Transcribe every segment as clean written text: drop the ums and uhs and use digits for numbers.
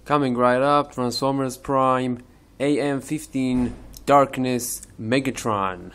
Coming right up, Transformers Prime, AM-15 Darkness Megatron.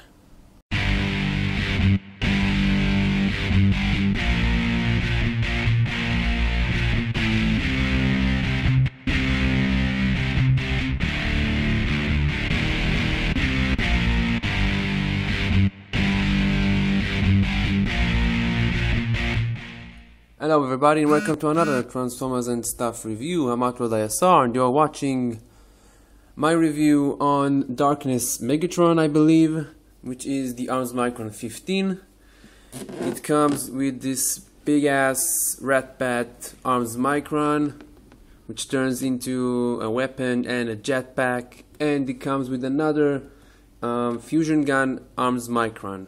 Hello everybody and welcome to another Transformers and Stuff review. I'm uploded and you're watching my review on Darkness Megatron, I believe, which is the Arms Micron 15. It comes with this big ass Rat Bat Arms Micron, which turns into a weapon and a jetpack, and it comes with another fusion gun Arms Micron,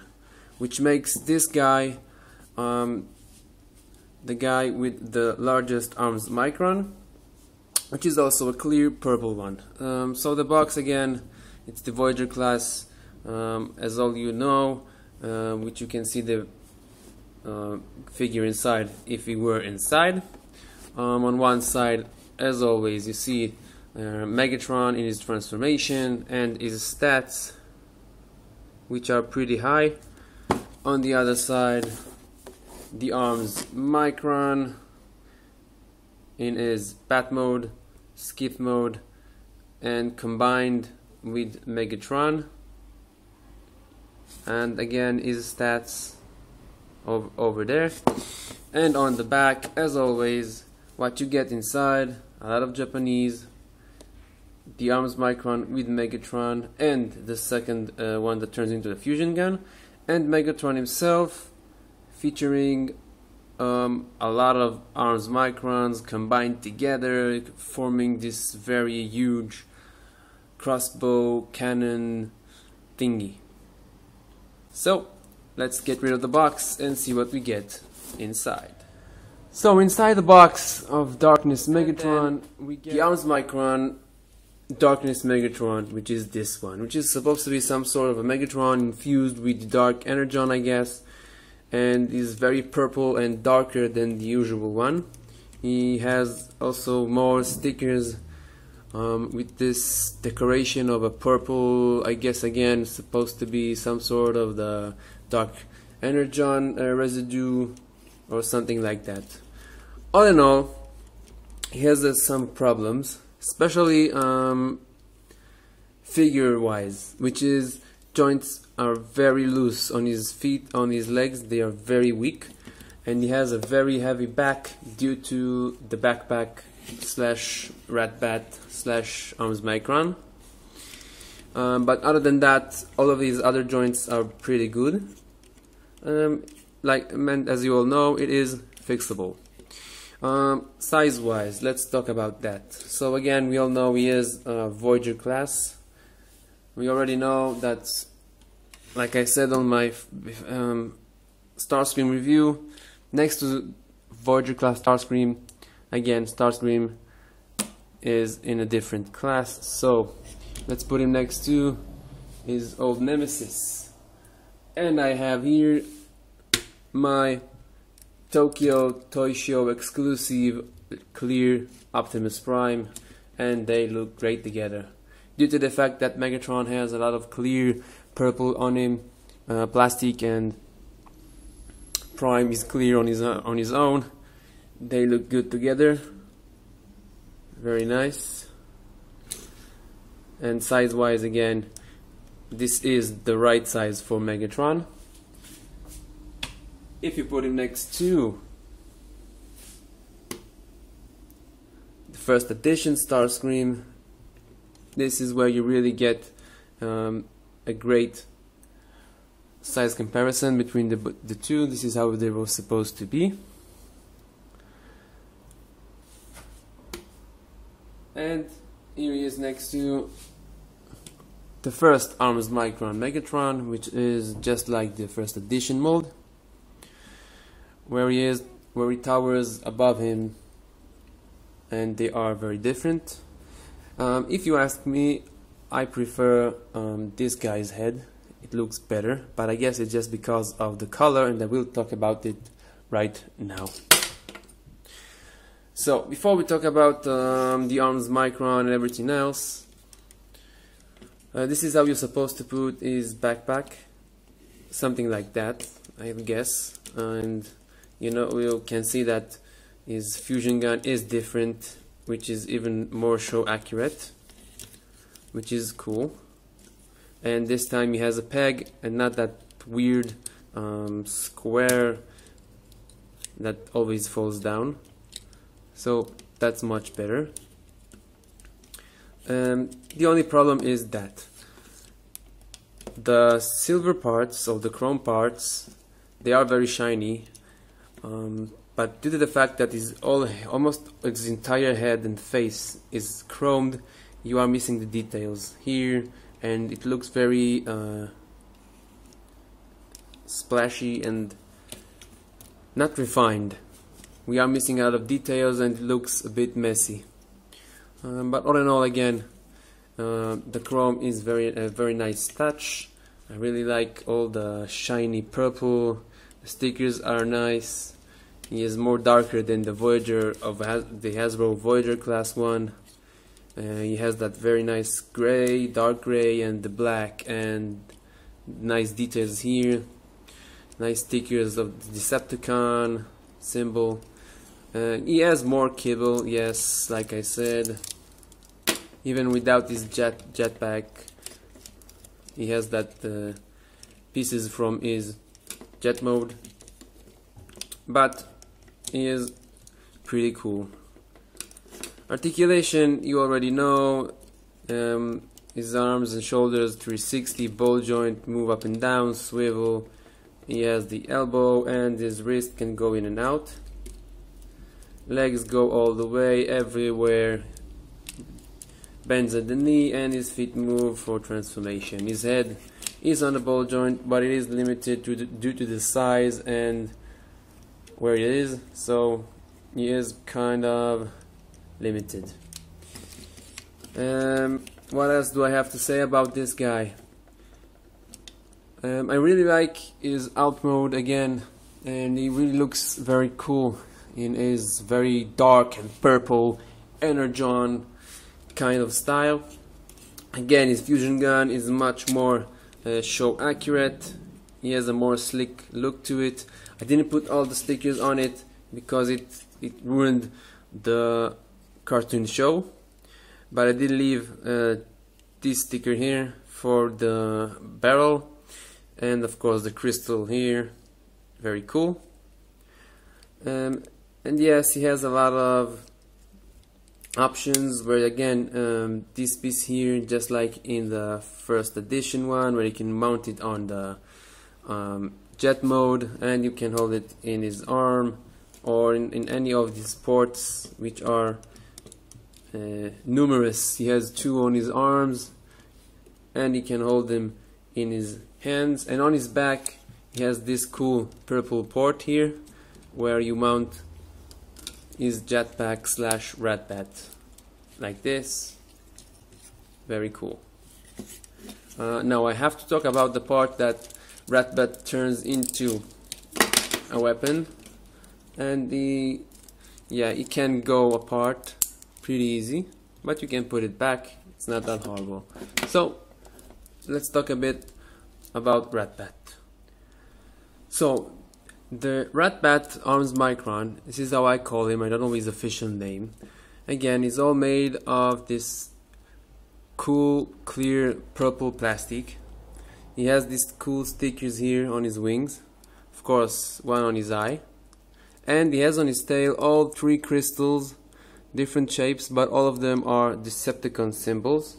which makes this guy the guy with the largest Arms Micron, which is also a clear purple one. So the box, again, it's the Voyager class, as all you know, which you can see the figure inside if we were inside. On one side, as always, you see Megatron in his transformation and his stats, which are pretty high. On the other side, the Arms Micron in his bat mode, skip mode, and combined with Megatron, and again his stats over there. And on the back, as always, what you get inside: a lot of Japanese, the Arms Micron with Megatron, and the second one that turns into the fusion gun, and Megatron himself, featuring a lot of Arms Microns combined together, forming this very huge crossbow cannon thingy. So let's get rid of the box and see what we get inside. So inside the box of Darkness Megatron, we get the Arms Micron Darkness Megatron, which is this one, which is supposed to be some sort of a Megatron infused with dark energon, I guess, and is very purple and darker than the usual one. He has also more stickers with this decoration of a purple, I guess, again supposed to be some sort of the dark energon residue or something like that. All in all, he has some problems, especially figure wise, which is joints are very loose on his feet, on his legs, they are very weak, and he has a very heavy back due to the backpack slash Rat Bat slash Arms Micron. But other than that, all of these other joints are pretty good. As you all know, it is fixable. Size wise, let's talk about that. So again, we all know he is a Voyager class. We already know that, like I said on my Starscream review, next to Voyager class Starscream, again Starscream is in a different class, so let's put him next to his old nemesis. And I have here my Tokyo Toy Show exclusive clear Optimus Prime, and they look great together due to the fact that Megatron has a lot of clear purple on him, plastic, and Prime is clear on his own. They look good together, very nice. And size wise, again, this is the right size for Megatron. If you put him next to the first edition Starscream, this is where you really get a great size comparison between the two. This is how they were supposed to be. And here he is next to the first Arms Micron Megatron, which is just like the first edition mold, where he towers above him, and they are very different. If you ask me, I prefer this guy's head. It looks better, but I guess it's just because of the color, and I will talk about it right now. So before we talk about the arms Micron and everything else, this is how you're supposed to put his backpack, something like that, I guess. And you can see that his fusion gun is different, which is even more show accurate, which is cool. And this time he has a peg and not that weird square that always falls down, so that's much better. The only problem is that the silver parts, or the chrome parts, they are very shiny, but due to the fact that almost his entire head and face is chromed, you are missing the details here, and it looks very splashy and not refined. We are missing a lot of details and it looks a bit messy. But all in all, again, the chrome is a very nice touch. I really like all the shiny purple. The stickers are nice. He is more darker than the Voyager of the Hasbro Voyager Class 1. He has that very nice gray, dark gray, and the black, and nice details here. Nice stickers of the Decepticon symbol. He has more kibble, yes, like I said. Even without his jetpack, he has that pieces from his jet mode. But he is pretty cool. Articulation, you already know. His arms and shoulders, 360, ball joint, move up and down, swivel. He has the elbow, and his wrist can go in and out. Legs go all the way, everywhere. Bends at the knee, and his feet move for transformation. His head is on the ball joint, but it is limited due to the size and where it is, so he is kind of limited. What else do I have to say about this guy? I really like his alt mode again, and he really looks very cool in his very dark and purple energon kind of style. Again, his fusion gun is much more show accurate. He has a more slick look to it. I didn't put all the stickers on it because it ruined the cartoon show, but I did leave this sticker here for the barrel, and of course the crystal here, very cool. And yes, he has a lot of options where again this piece here, just like in the first edition one, where you can mount it on the jet mode, and you can hold it in his arm or in any of these ports, which are numerous. He has 2 on his arms, and he can hold them in his hands, and on his back he has this cool purple port here where you mount his jetpack / ratbat like this. Very cool. Now I have to talk about the part that ratbat turns into a weapon, and it can go apart pretty easy, but you can put it back. It's not that horrible. So let's talk a bit about ratbat. So the ratbat arms Micron, this is how I call him, I don't know his official name. Again, it's all made of this cool clear purple plastic. He has these cool stickers here on his wings, of course one on his eye, and he has on his tail all 3 crystals, different shapes, but all of them are Decepticon symbols.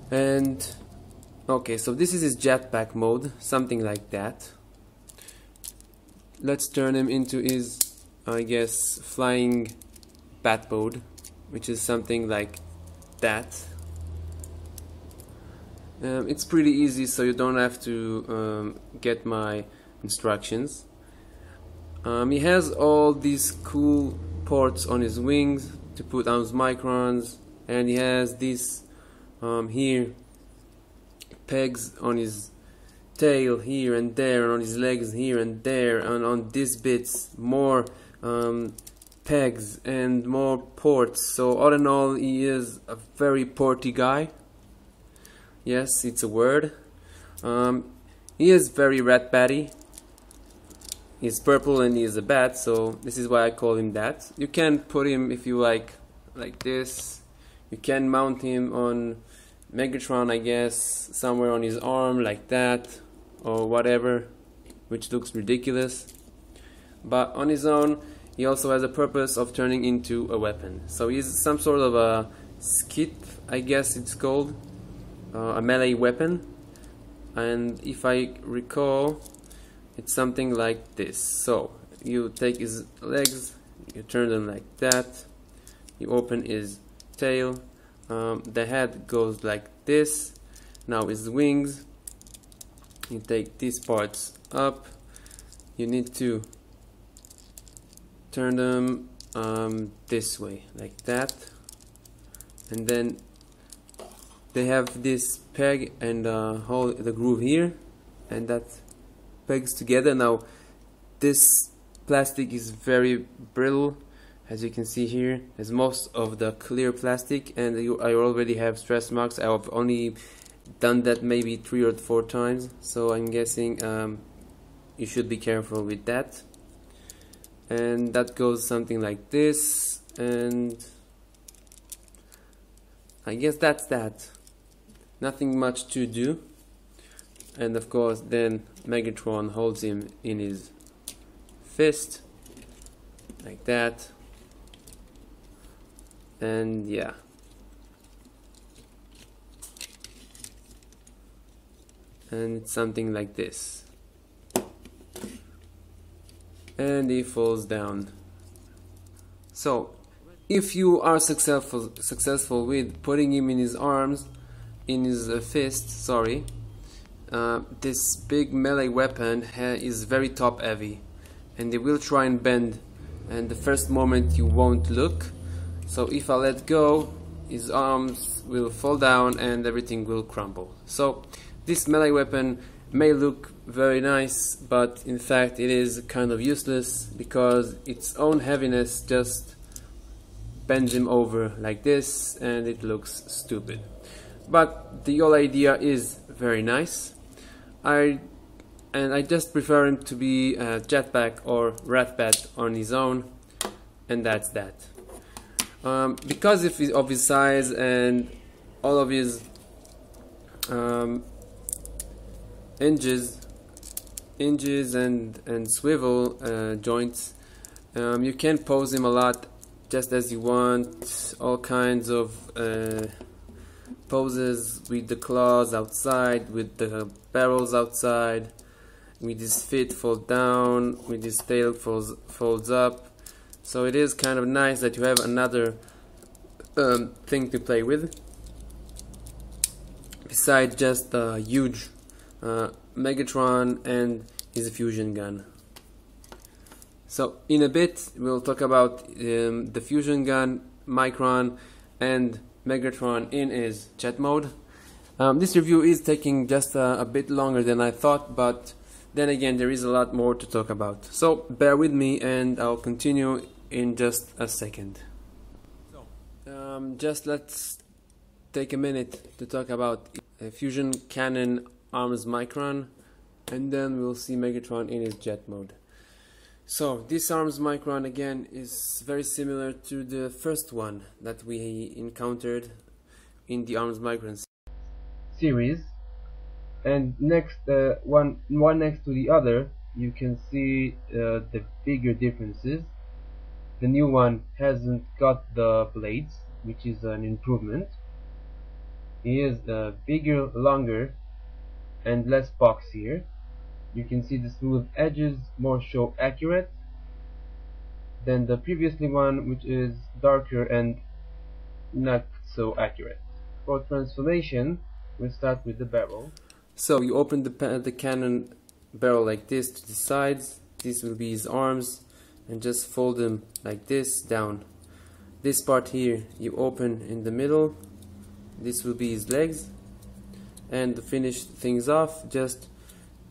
And okay, so this is his jetpack mode, something like that. Let's turn him into his, I guess, flying bat mode, which is something like that. It's pretty easy, so you don't have to get my instructions. He has all these cool ports on his wings to put arms Microns, and he has these here pegs on his tail here and there, and on his legs here and there, and on these bits more pegs and more ports. So all in all, he is a very porty guy. Yes, it's a word. He is very rat-batty. He's purple and he is a bat, so this is why I call him that. You can put him, if you like this. You can mount him on Megatron, I guess, somewhere on his arm like that, or whatever, which looks ridiculous. But on his own, he also has a purpose of turning into a weapon. So he's some sort of a skit, I guess it's called, a melee weapon. And if I recall, it's something like this. So you take his legs, you turn them like that, you open his tail, the head goes like this. Now his wings, you take these parts up, you need to turn them this way like that, and then they have this peg and hole, the groove here, and that pegs together. Now this plastic is very brittle, as you can see here, as most of the clear plastic, and I already have stress marks. I've only done that maybe 3 or 4 times, so I'm guessing you should be careful with that. And that goes something like this, and I guess that's that. Nothing much to do. And of course then Megatron holds him in his fist like that, and yeah, and it's something like this, and he falls down. So if you are successful with putting him in his arms, in his fist, sorry, this big melee weapon is very top heavy, and it will try and bend, and the first moment you won't look. So if I let go, his arms will fall down and everything will crumble. So this melee weapon may look very nice, but in fact it is kind of useless, because its own heaviness just bends him over like this, and it looks stupid. But the whole idea is very nice. I just prefer him to be a jetpack or ratbat on his own, and that's that. Because of his size and all of his hinges and swivel joints, you can pose him a lot just as you want. All kinds of poses with the claws outside, with the barrels outside, with his feet fold down, with his tail folds up. So it is kind of nice that you have another thing to play with besides just the huge Megatron and his fusion gun. So in a bit we'll talk about the fusion gun, Micron, and Megatron in his jet mode. This review is taking just a bit longer than I thought, but then again there is a lot more to talk about. So bear with me and I'll continue in just a second. So just let's take a minute to talk about fusion cannon arms Micron, and then we'll see Megatron in his jet mode. So this arms Micron again is very similar to the first one that we encountered in the arms Micron series, and next one next to the other you can see the bigger differences. The new one hasn't got the blades, which is an improvement. It is bigger, longer, and less boxier. You can see the smooth edges, more show accurate than the previously one, which is darker and not so accurate. For transformation, we'll start with the barrel. So you open the cannon barrel like this to the sides. This will be his arms, and just fold them like this down. This part here you open in the middle. This will be his legs, and to finish things off, just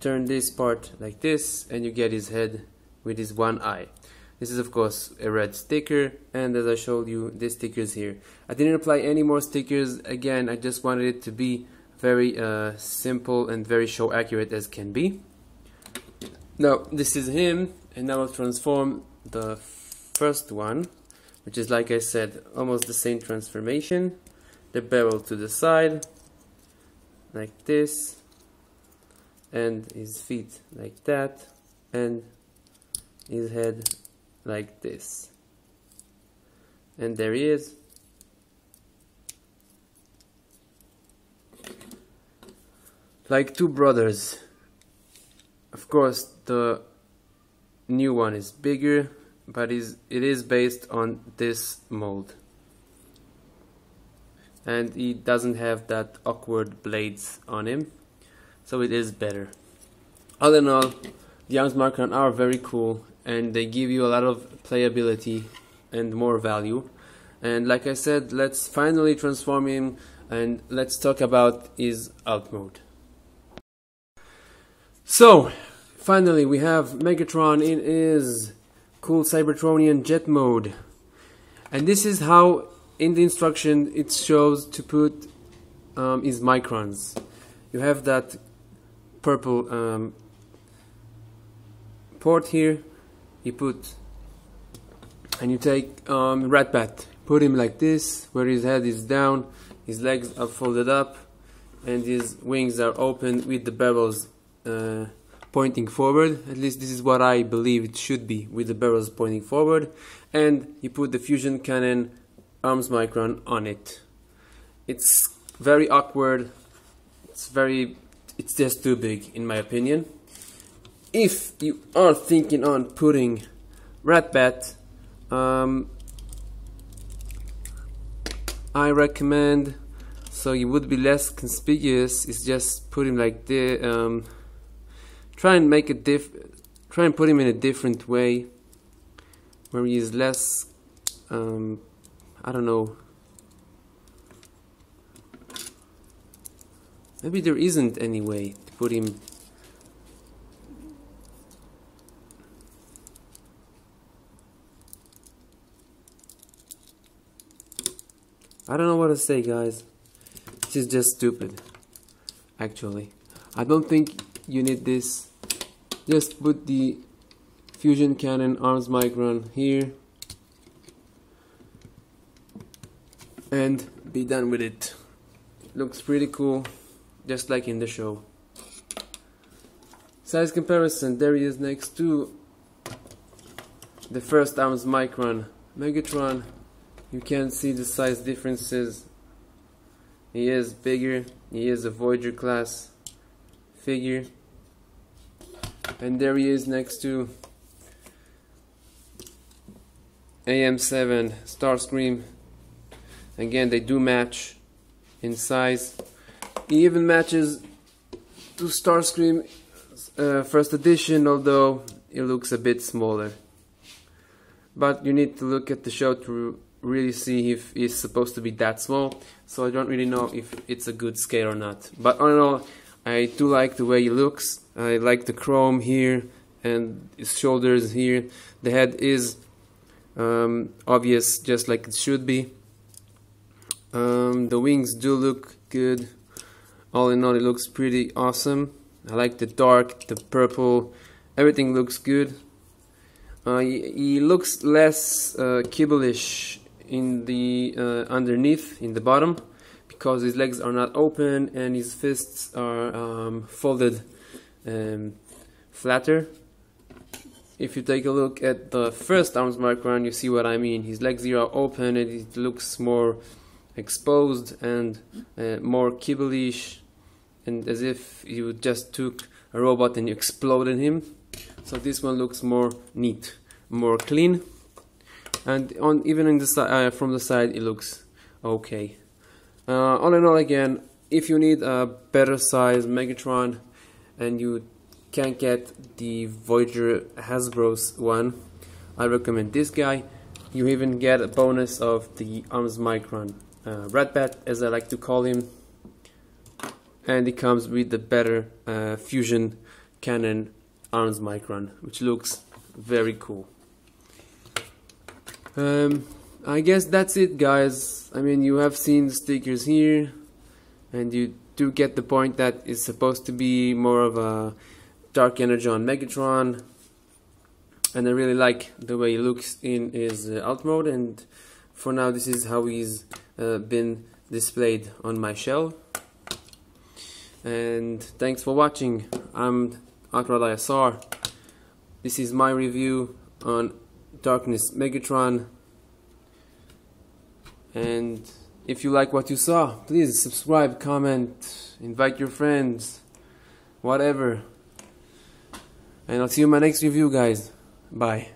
turn this part like this and you get his head with his one eye. This is of course a red sticker, and as I showed you, this stickers here. I didn't apply any more stickers. Again, I just wanted it to be very simple and very show accurate as can be. Now this is him, and now I'll transform the first one, which is, like I said, almost the same transformation. The barrel to the side like this, and his feet like that, and his head like this, and there he is. Like two brothers. Of course the new one is bigger, but it is based on this mold, and he doesn't have that awkward blades on him, so it is better. All in all, the arms Micron are very cool, and they give you a lot of playability and more value. And like I said, let's finally transform him, and let's talk about his alt mode. So finally we have Megatron in his cool Cybertronian jet mode, and this is how in the instruction it shows to put his Microns. You have that purple port here. You put, and you take Ratbat, put him like this, where his head is down, his legs are folded up, and his wings are open with the barrels pointing forward. At least this is what I believe it should be, with the barrels pointing forward. And you put the fusion cannon arms Micron on it. It's very awkward. It's just too big in my opinion. If you are thinking on putting Ratbat, I recommend, so you would be less conspicuous, is just put him like this. Try and put him in a different way, where he is less, I don't know. Maybe there isn't any way to put him. I don't know what to say, guys. This is just stupid, actually. I don't think you need this. Just put the fusion cannon arms Micron here and be done with it. Looks pretty cool, just like in the show. Size comparison, there he is next to the first arms Micron Megatron. You can see the size differences. He is bigger, he is a Voyager class figure. And there he is next to AM-7 Starscream. Again, they do match in size. He even matches to Starscream first edition, although it looks a bit smaller. But you need to look at the show to really see if it's supposed to be that small, so I don't really know if it's a good scale or not. But all in all, I do like the way he looks. I like the chrome here and his shoulders here. The head is obvious, just like it should be. The wings do look good. All in all, it looks pretty awesome. I like the dark, the purple, everything looks good. He looks less kibble-ish in the underneath, in the bottom, because his legs are not open and his fists are folded flatter. If you take a look at the first arms Micron, you see what I mean. His legs here are open and it looks more exposed and more kibble-ish, and as if you just took a robot and you exploded him. So this one looks more neat, more clean, and even in the from the side it looks okay. All in all, again, if you need a better size Megatron and you can't get the Voyager Hasbro's one, I recommend this guy. You even get a bonus of the arms Micron Ratbat, as I like to call him, and it comes with the better fusion Canon arms Micron, which looks very cool. I guess that's it, guys. I mean, you have seen the stickers here, and you do get the point that it's supposed to be more of a dark energon Megatron, and I really like the way he looks in his alt mode, and for now this is how he's been displayed on my shelf. And thanks for watching. I'm uploded. This is my review on Darkness Megatron, and if you like what you saw, please subscribe, comment, invite your friends, whatever. And I'll see you in my next review, guys. Bye.